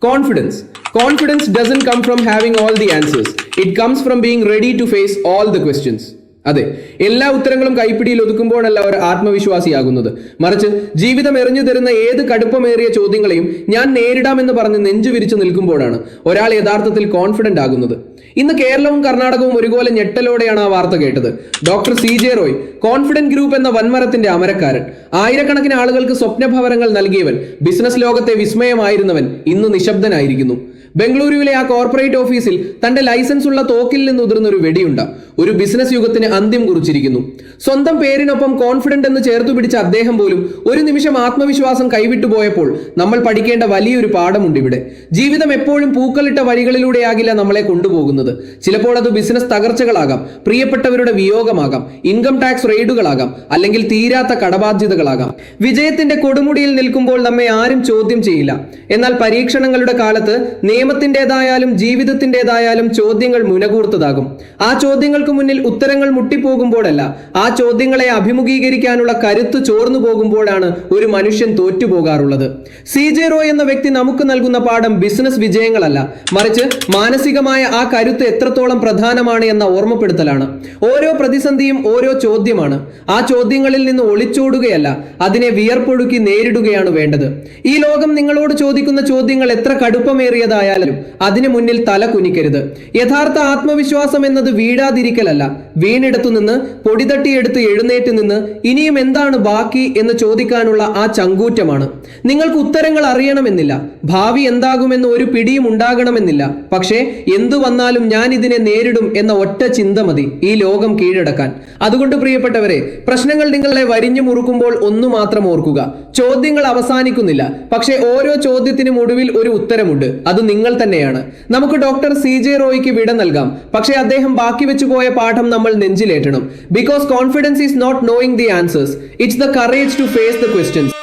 Confidence. Confidence doesn't come from having all the answers. It comes from being ready to face all the questions. അതെ, എല്ലാ ഉത്തരങ്ങളും കൈപ്പിടിയിൽ ഒതുക്കുമ്പോഴല്ല അവർ ആത്മവിശ്വാസിയാകുന്നത്. മറിച്ച് ജീവിതം എറിഞ്ഞു തരുന്ന ഏത് കടുപ്പമേറിയ ചോദ്യങ്ങളെയും ഞാൻ നേരിടാമെന്ന് പറഞ്ഞ് നെഞ്ചു വിരിച്ചു നിൽക്കുമ്പോഴാണ് ഒരാൾ യഥാർത്ഥത്തിൽ കോൺഫിഡന്റ് ആകുന്നത്. ഇന്ന് കേരളവും കർണാടകവും ഒരുപോലെ ഞെട്ടലോടെയാണ് ആ വാർത്ത കേട്ടത്. Doctor CJ Roy, confident group എന്ന വൻമരത്തിന്റെ അമരക്കാരൻ, ആയിരക്കണക്കിന് ആളുകൾക്ക് സ്വപ്നഭവനങ്ങൾ നൽകിയവൻ, ബിസിനസ് ലോകത്തെ വിസ്മയമായിരുന്നവൻ ഇന്ന് നിശബ്ദനായിരിക്കുന്നു. ബംഗളൂരുവിലെ ആ കോർപ്പറേറ്റ് ഓഫീസിൽ തന്റെ ലൈസൻസ് ഉള്ള തോക്കിൽ നിന്ന് ഉതിർന്ന ഒരു വെടിയുണ്ട ഒരു ബിസിനസ് യുഗത്തിന് അന്ത്യം കുറിച്ചിരിക്കുന്നു. സ്വന്തം പേരിനൊപ്പം കോൺഫിഡന്റ് എന്ന് ചേർത്തു പിടിച്ച അദ്ദേഹം പോലും ഒരു നിമിഷം ആത്മവിശ്വാസം കൈവിട്ടുപോയപ്പോൾ നമ്മൾ പഠിക്കേണ്ട വലിയൊരു പാഠമുണ്ട് ഇവിടെ. ജീവിതം എപ്പോഴും പൂക്കളിട്ട വഴികളിലൂടെയാകില്ല നമ്മളെ കൊണ്ടുപോകുന്നത്. ചിലപ്പോൾ അത് ബിസിനസ് തകർച്ചകളാകാം, പ്രിയപ്പെട്ടവരുടെ വിയോഗമാകാം, ഇൻകം ടാക്സ് റെയ്ഡുകളാകാം, അല്ലെങ്കിൽ തീരാത്ത കടബാധ്യതകളാകാം. വിജയത്തിന്റെ കൊടുമുടിയിൽ നിൽക്കുമ്പോൾ നമ്മെ ആരും ചോദ്യം ചെയ്യില്ല. എന്നാൽ പരീക്ഷണങ്ങളുടെ കാലത്ത് നിയമത്തിൻ്റെതായാലും ജീവിതത്തിൻ്റെതായാലും ചോദ്യങ്ങൾ മുനകൂർത്തതാകും. ആ ചോദ്യങ്ങൾക്ക് മുന്നിൽ ഉത്തരങ്ങൾ മുട്ടിപ്പോകുമ്പോഴല്ല, ആ ചോദ്യങ്ങളെ അഭിമുഖീകരിക്കാനുള്ള കരുത്ത് ചോർന്നു പോകുമ്പോഴാണ് ഒരു മനുഷ്യൻ തോറ്റുപോകാറുള്ളത്. CJ റോയ് എന്ന വ്യക്തി നമുക്ക് നൽകുന്ന പാഠം ബിസിനസ് വിജയങ്ങളല്ല, മറിച്ച് മാനസികമായ ആ കരുത്ത് എത്രത്തോളം പ്രധാനമാണ് എന്ന ഓർമ്മപ്പെടുത്തലാണ്. ഓരോ പ്രതിസന്ധിയും ഓരോ ചോദ്യമാണ്. ആ ചോദ്യങ്ങളിൽ നിന്ന് ഒളിച്ചോടുകയല്ല, അതിനെ വിയർപ്പൊഴുക്കി നേരിടുകയാണ് വേണ്ടത്. ഈ ലോകം നിങ്ങളോട് ചോദിക്കുന്ന ചോദ്യങ്ങൾ എത്ര കടുപ്പമേറിയതായാലും അതിനു മുന്നിൽ തല കുനിക്കരുത്. യഥാർത്ഥ ആത്മവിശ്വാസം എന്നത് വീഴാതിരിക്കലല്ല, വീണെടുത്തു നിന്ന് പൊടിതട്ടിയെടുത്ത് എഴുന്നേറ്റ് നിന്ന് ഇനിയും എന്താണ് ബാക്കി എന്ന് ചോദിക്കാനുള്ള ആ ചങ്കൂറ്റമാണ്. നിങ്ങൾക്ക് ഉത്തരങ്ങൾ അറിയണമെന്നില്ല, ഭാവി എന്താകുമെന്ന് ഒരു പിടിയും ഉണ്ടാകണമെന്നില്ല. പക്ഷേ എന്തു വന്നാലും ഞാൻ ഇതിനെ നേരിടും എന്ന ഒറ്റ ചിന്ത മതി ഈ ലോകം കീഴടക്കാൻ. അതുകൊണ്ട് പ്രിയപ്പെട്ടവരെ, പ്രശ്നങ്ങൾ നിങ്ങളെ വരിഞ്ഞു മുറുക്കുമ്പോൾ ഒന്നു മാത്രം ഓർക്കുക: ചോദ്യങ്ങൾ അവസാനിക്കുന്നില്ല, പക്ഷേ ഓരോ ചോദ്യത്തിനും ഒടുവിൽ ഒരു ഉത്തരമുണ്ട്. അത് നിങ്ങൾ തന്നെയാണ്. നമുക്ക് ഡോക്ടർ CJ റോയ്ക്ക് വിട നൽകാം, പക്ഷേ അദ്ദേഹം ബാക്കി വെച്ചുപോയ പാഠം നമ്മൾ നെഞ്ചിലേറ്റണം. Because confidence is not knowing the answers, it's the courage to face the questions.